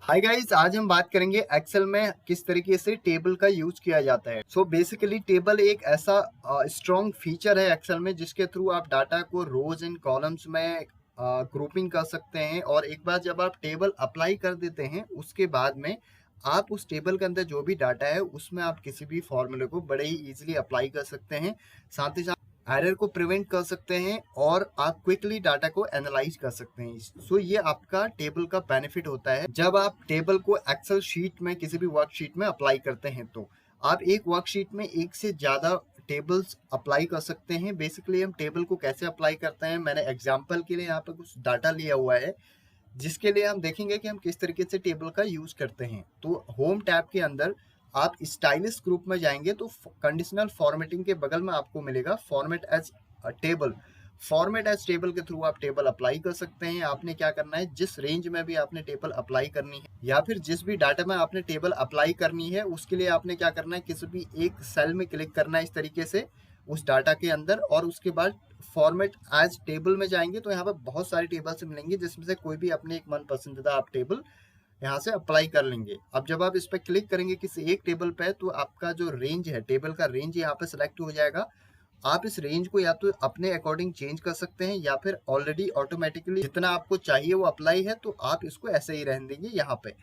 Hi guys, आज हम बात करेंगे एक्सेल में किस तरीके से टेबल का यूज किया जाता है। सो बेसिकली टेबल एक ऐसा स्ट्रॉन्ग फीचर है एक्सेल में जिसके थ्रू आप डाटा को रोज एंड कॉलम्स में ग्रुपिंग कर सकते हैं। और एक बार जब आप टेबल अप्लाई कर देते हैं उसके बाद में आप उस टेबल के अंदर जो भी डाटा है उसमें आप किसी भी फॉर्मूले को बड़े ही इजीली अप्लाई कर सकते हैं। साथ ही साथ एरर को प्रिवेंट कर सकते हैं और आप क्विकली डाटा को एनालाइज कर सकते हैं। सो ये आपका टेबल का बेनिफिट होता है जब आप टेबल को एक्सेल शीट में किसी भी वर्कशीट में अप्लाई करते हैं। तो आप एक वर्कशीट में एक से ज़्यादा टेबल्स अप्लाई कर सकते हैं। बेसिकली हम टेबल को कैसे अप्लाई करते हैं, मैंने एग्जाम्पल के लिए यहाँ पे कुछ डाटा लिया हुआ है जिसके लिए हम देखेंगे कि हम किस तरीके से टेबल का यूज करते हैं। तो होम टैब के अंदर आप स्टाइलिश ग्रुप में जाएंगे तो कंडीशनल फॉर्मेटिंग के बगल में आपको मिलेगा format as table. Format as table के थ्रू आप टेबल अप्लाई कर सकते हैं। आपने क्या करना है, जिस रेंज में भी आपने टेबल अप्लाई करनी है या फिर जिस भी डाटा में आपने टेबल अप्लाई करनी है उसके लिए आपने क्या करना है, किसी भी एक सेल में क्लिक करना है इस तरीके से उस डाटा के अंदर, और उसके बाद फॉर्मेट एज टेबल में जाएंगे तो यहाँ पर बहुत सारी टेबल्स मिलेंगी जिसमें से कोई भी अपने एक मन पसंदीदा आप टेबल यहाँ से अप्लाई कर लेंगे। अब जब आप इस पर क्लिक करेंगे किसी एक टेबल पे तो आपका जो रेंज है, टेबल का रेंज यहाँ पे सिलेक्ट हो जाएगा। आप इस रेंज को या तो अपने अकॉर्डिंग चेंज कर सकते हैं या फिर ऑलरेडी ऑटोमेटिकली जितना आपको चाहिए वो अप्लाई है तो आप इसको ऐसे ही रहने देंगे यहाँ पे।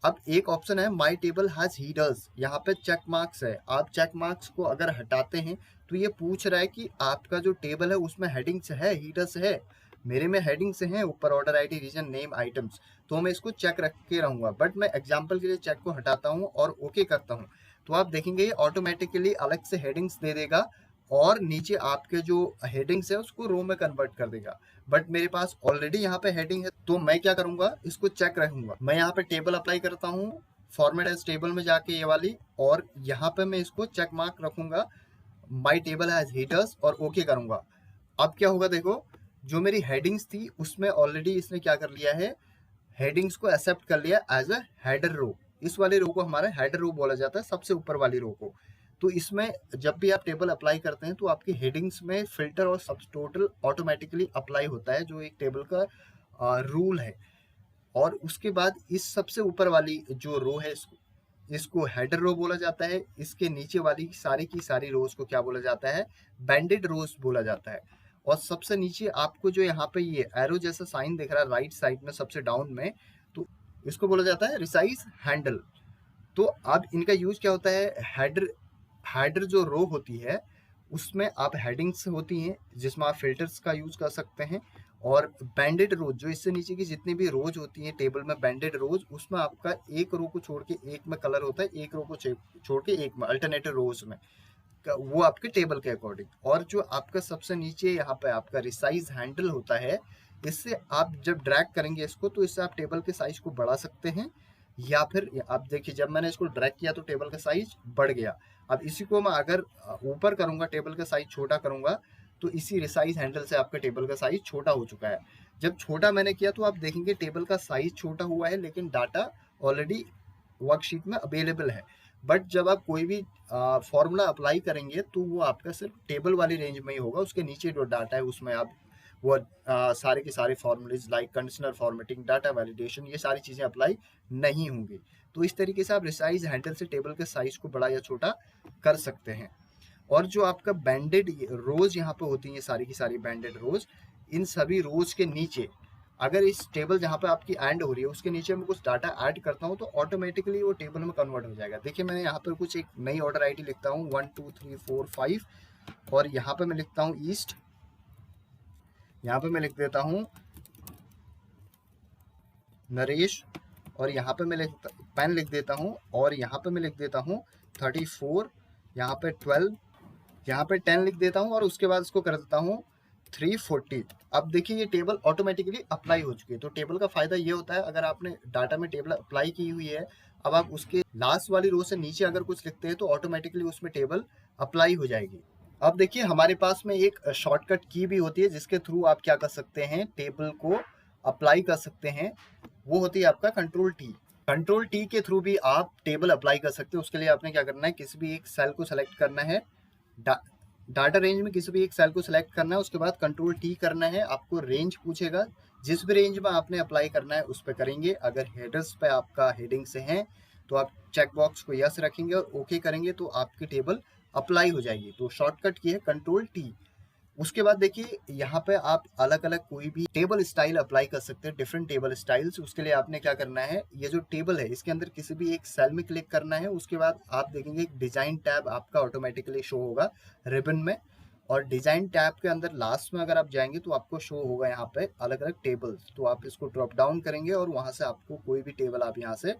अब एक ऑप्शन है माई टेबल हैज हीडर्स, यहाँ पे चेक मार्क्स है। आप चेक मार्क्स को अगर हटाते हैं तो ये पूछ रहा है कि आपका जो टेबल है उसमें हेडिंग्स है, हीडर्स है। मेरे में हेडिंग्स हैं ऊपर, order ID, region, name, items, तो मैं इसको चेक रख के रहूंगा। बट मैं एग्जांपल के लिए चेक को हटाता हूँ और ओके करता हूँ तो आप देखेंगे ये ऑटोमेटिकली अलग से हेडिंग्स दे देगा और नीचे आपके जो हेडिंग्स है उसको रो में कन्वर्ट कर देगा। बट मेरे पास ऑलरेडी यहाँ पे हेडिंग है तो मैं क्या करूंगा, इसको चेक रखूंगा। मैं यहाँ पे टेबल अप्लाई करता हूँ फॉर्मेट एज टेबल में जाके ये वाली, और यहाँ पे मैं इसको चेक मार्क रखूंगा माई टेबल हैज हीडर्स और ओके करूंगा। अब क्या होगा देखो, जो मेरी हेडिंग्स थी उसमें ऑलरेडी इसने क्या कर लिया है, हेडिंग्स को एक्सेप्ट कर लिया एज अ हेडर रो। इस वाले रो को हमारा हेडर रो बोला जाता है, सबसे ऊपर वाली रो को। तो इसमें जब भी आप टेबल अप्लाई करते हैं तो आपके हेडिंग्स में फिल्टर और सब टोटल ऑटोमेटिकली अप्लाई होता है, जो एक टेबल का रूल है। और उसके बाद इस सबसे ऊपर वाली जो रो है इसको हेडर रो बोला जाता है। इसके नीचे वाली सारी की सारी रोज को क्या बोला जाता है, बैंडेड रोज बोला जाता है। और सबसे नीचे आपको जो यहाँ पे ये एरो जैसा साइन दिख रहा है राइट साइड में सबसे डाउन में, तो इसको बोला जाता है रिसाइज हैंडल। तो अब इनका यूज क्या होता है, हेडर हेडर जो रो होती है उसमें आप हेडिंग्स होती हैं जिसमें आप फिल्टर्स का यूज कर सकते हैं। और बैंडेड रोज जो इससे नीचे की जितनी भी रोज होती हैं टेबल में, बैंडेड रोज, उसमें आपका एक रो को छोड़ के एक में कलर होता है, एक रो को छोड़ के एक में अल्टरनेटिव रोज में वो आपके टेबल के अकॉर्डिंग। और जो आपका सबसे नीचे यहाँ पे आपका रिसाइज हैंडल होता है, इससे आप जब ड्रैग करेंगे इसको तो इससे आप टेबल के साइज को बढ़ा सकते हैं या फिर आप देखिए जब मैंने इसको ड्रैग किया तो टेबल का साइज बढ़ गया। अब इसी को मैं अगर ऊपर करूंगा, टेबल का साइज छोटा करूंगा, तो इसी रिसाइज हैंडल से आपके टेबल का साइज छोटा हो चुका है। जब छोटा मैंने किया तो आप देखेंगे टेबल का साइज छोटा हुआ है लेकिन डाटा ऑलरेडी वर्कशीट में अवेलेबल है। बट जब आप कोई भी फॉर्मूला अप्लाई करेंगे तो वो आपका सिर्फ टेबल वाली रेंज में ही होगा, उसके नीचे जो डाटा है उसमें आप वो सारे के सारे formulas like conditional formatting, data validation, ये सारी चीज़ें अप्लाई नहीं होंगी। तो इस तरीके से आप रिसाइज हैंडल से टेबल के साइज को बड़ा या छोटा कर सकते हैं। और जो आपका बैंडेड रोज यहाँ पे होती है, सारी की सारी बैंडेड रोज, इन सभी रोज के नीचे अगर इस टेबल जहाँ पे आपकी एंड हो रही है उसके नीचे मैं कुछ डाटा ऐड करता हूँ तो ऑटोमेटिकली वो टेबल में कन्वर्ट हो जाएगा। देखिए मैंने यहाँ पर कुछ एक नई ऑर्डर आईडी लिखता हूँ 1 2 3 4 5, और यहाँ पे मैं लिखता हूँ ईस्ट, यहाँ पे मैं लिख देता हूँ नरेश, और यहाँ पे मैं पेन लिख देता हूँ, और यहाँ पे मैं लिख देता हूँ 34, यहाँ पे 12, यहाँ पे 10 लिख देता हूँ और उसके बाद इसको कर देता हूँ 340। अब देखिए ये टेबल ऑटोमेटिकली अप्लाई हो चुकी है। तो टेबल का फायदा ये होता है, अगर आपने डाटा में टेबल अप्लाई की हुई है, अब आप उसके लास्ट वाली रो से नीचे अगर कुछ लिखते हैं तो ऑटोमेटिकली उसमें टेबल अप्लाई हो जाएगी। अब देखिए हमारे पास में एक शॉर्टकट की भी होती है जिसके थ्रू आप क्या कर सकते हैं, टेबल को अप्लाई कर सकते हैं। वो होती है आपका कंट्रोल टी। कंट्रोल टी के थ्रू भी आप टेबल अप्लाई कर सकते हैं। उसके लिए आपने क्या करना है, किसी भी एक सेल को सेलेक्ट करना है, डाटा रेंज में किसी भी एक सेल को सिलेक्ट करना है, उसके बाद कंट्रोल टी करना है। आपको रेंज पूछेगा जिस भी रेंज में आपने अप्लाई करना है उस पर करेंगे। अगर हेडर्स पे आपका हेडिंग से है तो आप चेक बॉक्स को यस रखेंगे और ओके करेंगे तो आपकी टेबल अप्लाई हो जाएगी। तो शॉर्टकट की है कंट्रोल टी। उसके बाद देखिए यहाँ पे आप अलग अलग कोई भी टेबल स्टाइल अप्लाई कर सकते हैं, डिफरेंट टेबल स्टाइल्स। उसके लिए आपने क्या करना है, ये जो टेबल है इसके अंदर किसी भी एक सेल में क्लिक करना है। उसके बाद आप देखेंगे एक डिजाइन टैब आपका ऑटोमेटिकली शो होगा रिबन में, और डिजाइन टैब के अंदर लास्ट में अगर आप जाएंगे तो आपको शो होगा यहाँ पे अलग अलग टेबल्स। तो आप इसको ड्रॉप डाउन करेंगे और वहां से आपको कोई भी टेबल आप यहाँ से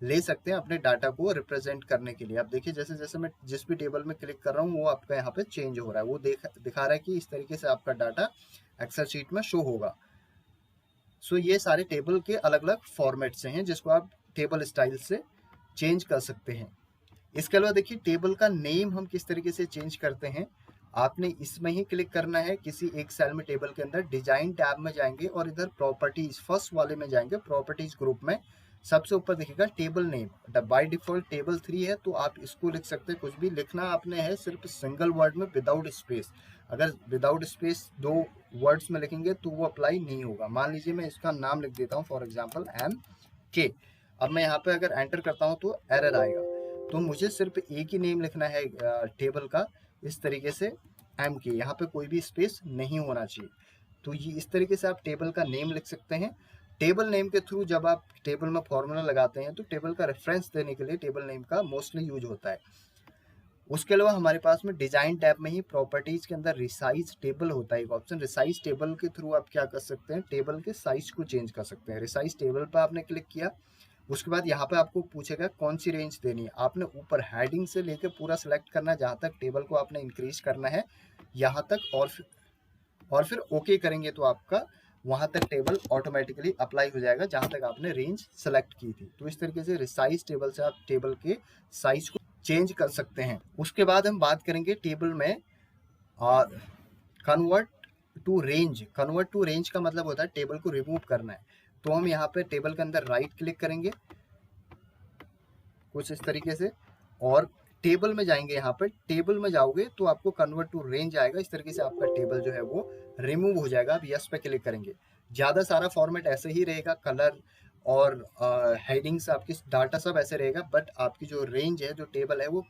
ले सकते हैं अपने डाटा को रिप्रेजेंट करने के लिए। आप देखिए जैसे जैसे मैं जिस भी टेबल में क्लिक कर रहा हूँ वो आपका यहाँ पे चेंज हो रहा है, वो दिखा रहा है कि इस तरीके से आपका डाटा एक्सेल शीट में शो होगा। सो ये सारे टेबल के अलग अलग फॉर्मेट से हैं जिसको आप टेबल स्टाइल से चेंज कर सकते हैं। इसके अलावा देखिए टेबल का नेम हम किस तरीके से चेंज करते हैं। आपने इसमें ही क्लिक करना है किसी एक सेल में टेबल के अंदर, डिजाइन टैब में जाएंगे और इधर प्रॉपर्टीज फर्स्ट वाले में जाएंगे, प्रॉपर्टीज ग्रुप में सबसे ऊपर दिखेगा table name. By default table 3 है तो आप इसको लिख सकते हैं, कुछ भी लिखना आपने है सिर्फ सिंगल वर्ड में विदाउट स्पेस। अगर विदाउट स्पेस 2 वर्ड्स में लिखेंगे तो वो अप्लाई नहीं होगा। मान लीजिए मैं इसका नाम लिख देता हूँ फॉर एग्जाम्पल MK। अब मैं यहाँ पे अगर एंटर करता हूँ तो एरर आएगा, तो मुझे सिर्फ एक ही नेम लिखना है टेबल का, इस तरीके से MK, यहाँ पे कोई भी स्पेस नहीं होना चाहिए। तो ये इस तरीके से आप टेबल का नेम लिख सकते हैं। टेबल नेम के थ्रू जब आप टेबल में फॉर्मूला लगाते हैं तो टेबल का रेफरेंस देने के लिए टेबल नेम का मोस्टली यूज होता है। उसके अलावा हमारे पास में डिजाइन टैब में ही प्रॉपर्टीज के अंदर रिसाइज टेबल होता है एक ऑप्शन। रिसाइज टेबल के थ्रू आप क्या कर सकते हैं, टेबल के साइज को चेंज कर सकते हैं। रिसाइज टेबल पर आपने क्लिक किया, उसके बाद यहाँ पे आपको पूछेगा कौन सी रेंज देनी है। आपने ऊपर हेडिंग से लेकर पूरा सेलेक्ट करना है, जहाँ तक टेबल को आपने इंक्रीज करना है यहाँ तक, और फिर ओके करेंगे तो आपका वहां तक टेबल ऑटोमेटिकली अप्लाई हो जाएगा जहां तक आपने रेंज सेलेक्ट की थी। तो इस तरीके से रिसाइज टेबल से आप टेबल के साइज को चेंज कर सकते हैं। उसके बाद हम बात करेंगे टेबल में convert to range. Convert to range का मतलब होता है टेबल को रिमूव करना है। तो हम यहाँ पे टेबल के अंदर राइट क्लिक करेंगे कुछ इस तरीके से, और टेबल में जाएंगे। यहाँ पर टेबल में जाओगे तो आपको कन्वर्ट टू रेंज आएगा, इस तरीके से आपका टेबल जो है वो रिमूव हो जाएगा। आप यस पे क्लिक करेंगे, ज़्यादा सारा फॉर्मेट ऐसे ही रहेगा, कलर और हेडिंग्स आपकी डाटा सब ऐसे रहेगा, बट आपकी जो रेंज है जो टेबल है वो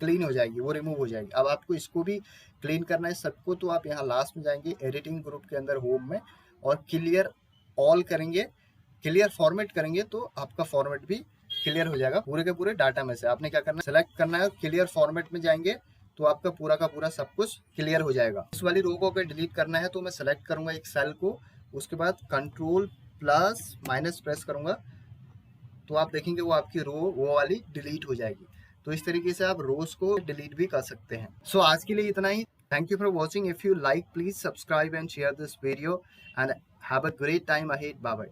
क्लीन हो जाएगी, वो रिमूव हो जाएगी। अब आपको इसको भी क्लीन करना है सबको, तो आप यहाँ लास्ट में जाएंगे एडिटिंग ग्रुप के अंदर होम में, और क्लियर ऑल करेंगे, क्लियर फॉर्मेट करेंगे तो आपका फॉर्मेट भी क्लियर हो जाएगा पूरे के पूरे डाटा में से। आपने क्या करना है, सेलेक्ट करना है, क्लियर फॉर्मेट में जाएंगे तो आपका पूरा का पूरा सब कुछ क्लियर हो जाएगा। इस वाली रो को अगर डिलीट करना है तो मैं सेलेक्ट करूंगा एक सेल को, उसके बाद कंट्रोल+- प्रेस करूंगा तो आप देखेंगे वो आपकी रो वो वाली डिलीट हो जाएगी। तो इस तरीके से आप रोज को डिलीट भी कर सकते हैं। सो आज के लिए इतना ही। Thank you for watching. If you like please subscribe and share this video and have a great time ahead. Bye bye.